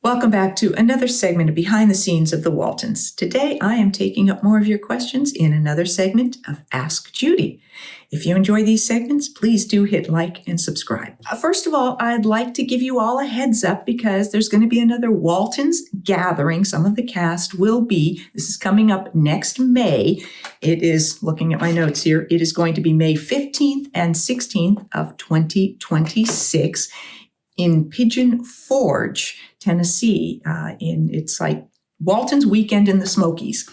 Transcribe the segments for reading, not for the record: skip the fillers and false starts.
Welcome back to another segment of Behind the Scenes of the Waltons. Today, I am taking up more of your questions in another segment of Ask Judy. If you enjoy these segments, please do hit like and subscribe. First of all, I'd like to give you all a heads up because there's going to be another Waltons gathering. Some of the cast will be. This is coming up next May. It is, looking at my notes here, it is going to be May 15th and 16th of 2026 in Pigeon Forge, Tennessee. It's like Walton's Weekend in the Smokeys.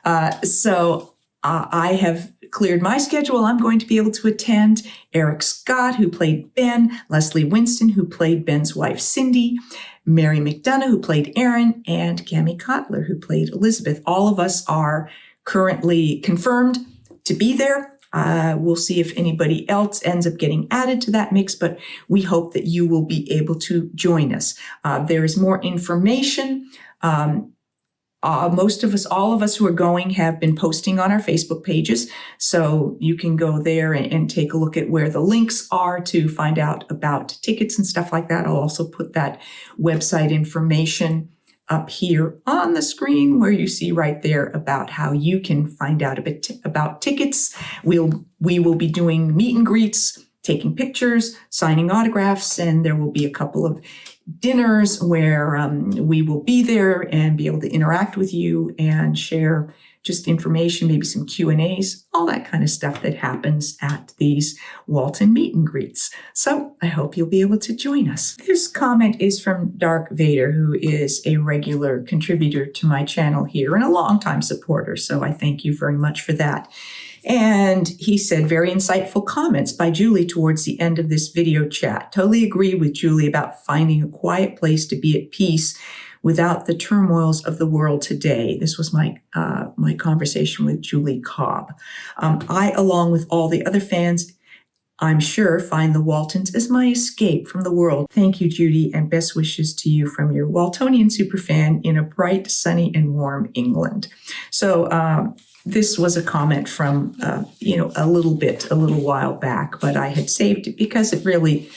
I have cleared my schedule. I'm going to be able to attend. Eric Scott, who played Ben, Leslie Winston, who played Ben's wife Cindy, Mary McDonough, who played Erin, and Cammie Kotler, who played Elizabeth. All of us are currently confirmed to be there. We'll see if anybody else ends up getting added to that mix, but we hope that you will be able to join us. There is more information. Most of us, all of us who are going, have been posting on our Facebook pages. So you can go there and take a look at where the links are to find out about tickets and stuff like that. I'll also put that website information up here on the screen where you see right there about how you can find out a bit about tickets. We will be doing meet and greets, taking pictures, signing autographs, and there will be a couple of dinners where we will be there and be able to interact with you and share just information, maybe some Q&As, all that kind of stuff that happens at these Walton meet and greets. So I hope you'll be able to join us. This comment is from Dark Vader, who is a regular contributor to my channel here and a longtime supporter. So I thank you very much for that. And he said, very insightful comments by Julie towards the end of this video chat. Totally agree with Julie about finding a quiet place to be at peace without the turmoils of the world today. This was my conversation with Julie Cobb. I, along with all the other fans, I'm sure, find the Waltons as my escape from the world. Thank you, Judy, and best wishes to you from your Waltonian superfan in a bright, sunny, and warm England. So this was a comment from, a little while back, but I had saved it because it really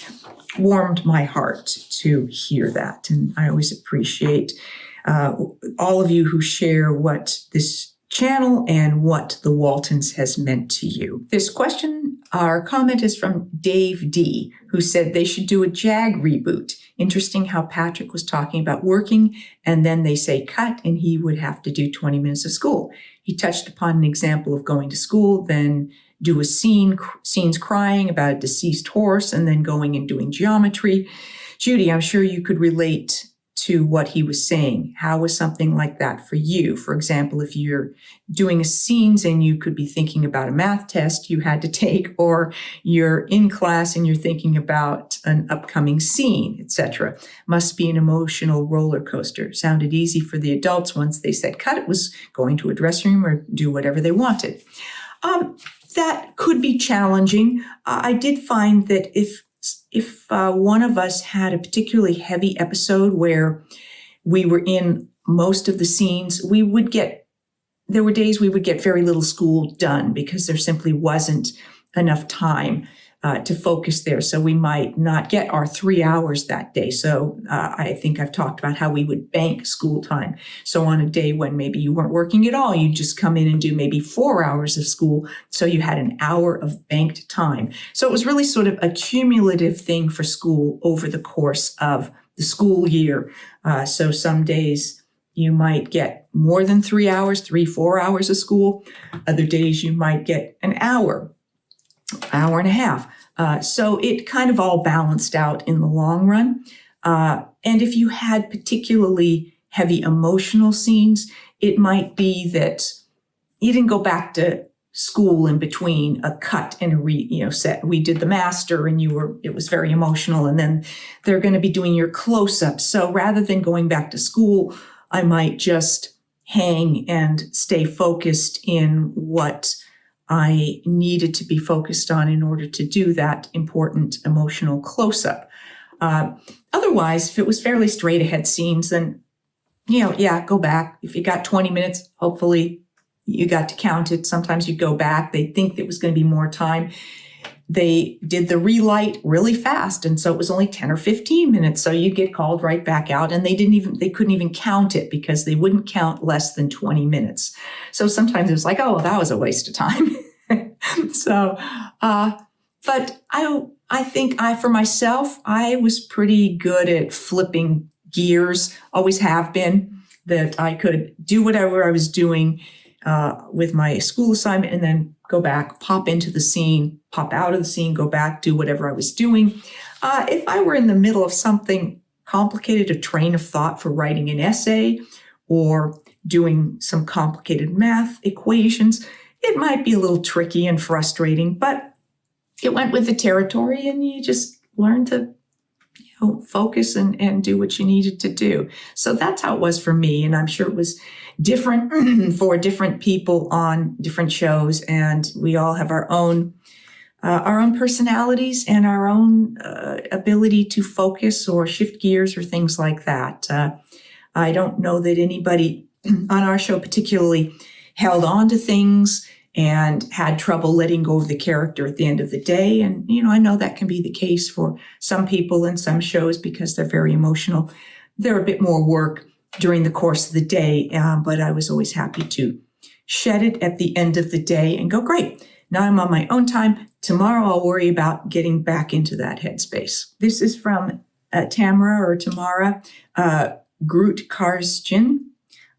warmed my heart to hear that. And I always appreciate all of you who share what this channel and what the Waltons has meant to you. This question, our comment is from Dave D., who said they should do a JAG reboot. Interesting how Patrick was talking about working and then they say cut and he would have to do 20 minutes of school. He touched upon an example of going to school, then do a scenes crying about a deceased horse, and then going and doing geometry. Judy, I'm sure you could relate to what he was saying. How was something like that for you? For example, if you're doing a scenes and you could be thinking about a math test you had to take, or you're in class and you're thinking about an upcoming scene, etc. Must be an emotional roller coaster. Sounded easy for the adults once they said cut. It was going to a dressing room or do whatever they wanted. That could be challenging. I did find that if one of us had a particularly heavy episode where we were in most of the scenes, there were days we would get very little school done because there simply wasn't enough time to focus there. So we might not get our 3 hours that day. So I think I've talked about how we would bank school time. So on a day when maybe you weren't working at all, you'd just come in and do maybe 4 hours of school. So you had an hour of banked time. So it was really sort of a cumulative thing for school over the course of the school year. So some days you might get more than 3 hours, 4 hours of school. Other days you might get an hour and a half. So it kind of all balanced out in the long run. And if you had particularly heavy emotional scenes, it might be that you didn't go back to school in between a cut and a set. We did the master and it was very emotional, and then they're going to be doing your close-ups. So rather than going back to school, I might just hang and stay focused in what I needed to be focused on in order to do that important emotional close-up. Otherwise, if it was fairly straight ahead scenes, then, go back. If you got 20 minutes, hopefully you got to count it. Sometimes you go back. They think there was going to be more time. they did the relight really fast. And so it was only 10 or 15 minutes. So you get called right back out, and they couldn't even count it because they wouldn't count less than 20 minutes. So sometimes it was like, oh, that was a waste of time. So, but I think for myself, I was pretty good at flipping gears, always have been, that I could do whatever I was doing with my school assignment and then go back, pop into the scene, pop out of the scene, go back, do whatever I was doing. If I were in the middle of something complicated, a train of thought for writing an essay or doing some complicated math equations, it might be a little tricky and frustrating, but it went with the territory, and you just learn to focus and do what you needed to do. So that's how it was for me. And I'm sure it was different for different people on different shows. And we all have our own personalities and our own ability to focus or shift gears or things like that. I don't know that anybody on our show particularly held on to things and had trouble letting go of the character at the end of the day. And, I know that can be the case for some people in some shows because they're very emotional. They're a bit more work during the course of the day, but I was always happy to shed it at the end of the day and go, great, now I'm on my own time. Tomorrow I'll worry about getting back into that headspace. This is from Tamara Groot Karsjan,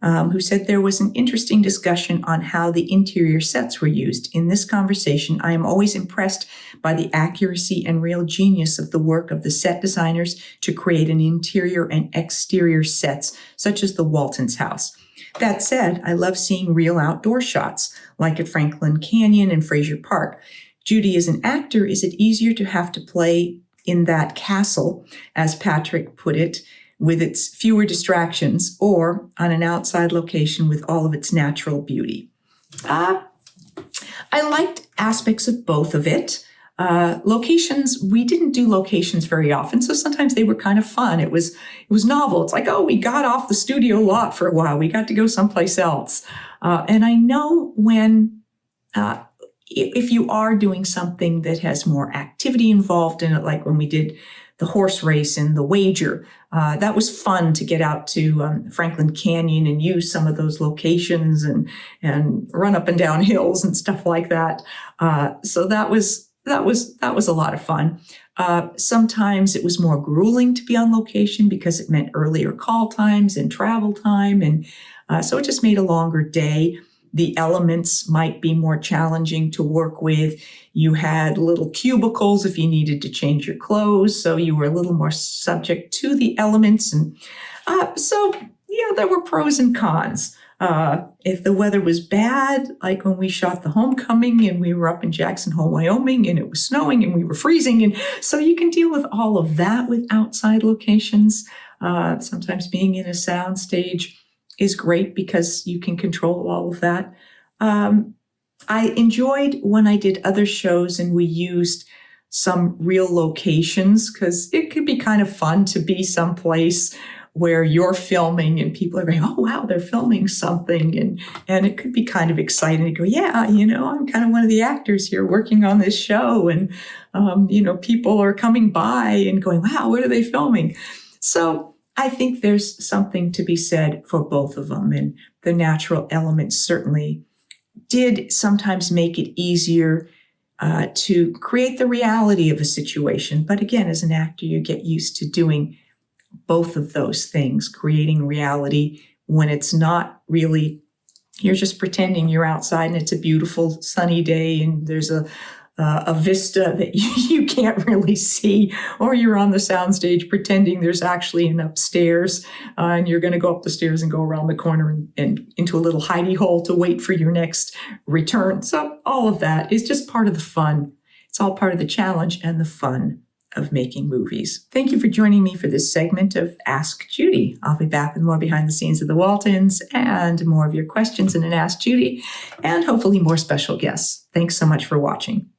who said there was an interesting discussion on how the interior sets were used. In this conversation, I am always impressed by the accuracy and real genius of the work of the set designers to create an interior and exterior sets, such as the Waltons house. That said, I love seeing real outdoor shots, like at Franklin Canyon and Fraser Park. Judy, as an actor, is it easier to have to play in that castle, as Patrick put it, with its fewer distractions, or on an outside location with all of its natural beauty? I liked aspects of both of it. Locations, we didn't do locations very often, so sometimes they were kind of fun. It was novel. It's like, oh, we got off the studio lot for a while. We got to go someplace else. And I know when, if you are doing something that has more activity involved in it, like when we did the horse race and the wager, that was fun to get out to Franklin Canyon and use some of those locations and run up and down hills and stuff like that. So that was a lot of fun. Sometimes it was more grueling to be on location because it meant earlier call times and travel time, and so it just made a longer day. The elements might be more challenging to work with. You had little cubicles if you needed to change your clothes, so you were a little more subject to the elements. And so, there were pros and cons. If the weather was bad, like when we shot The Homecoming and we were up in Jackson Hole, Wyoming, and it was snowing and we were freezing. And so you can deal with all of that with outside locations. Sometimes being in a sound stage is great because you can control all of that. I enjoyed when I did other shows and we used some real locations, because it could be kind of fun to be someplace where you're filming and people are going, oh, wow, they're filming something. And it could be kind of exciting to go, yeah, I'm kind of one of the actors here working on this show. And, people are coming by and going, wow, what are they filming? So I think there's something to be said for both of them. And the natural elements certainly did sometimes make it easier to create the reality of a situation. But again, as an actor, you get used to doing both of those things, creating reality when it's not really, you're just pretending you're outside and it's a beautiful sunny day and there's a vista that you can't really see, or you're on the soundstage pretending there's actually an upstairs and you're going to go up the stairs and go around the corner and into a little hidey hole to wait for your next return. So all of that is just part of the fun. It's all part of the challenge and the fun of making movies. Thank you for joining me for this segment of Ask Judy. I'll be back with more behind the scenes of the Waltons and more of your questions in an Ask Judy, and hopefully more special guests. Thanks so much for watching.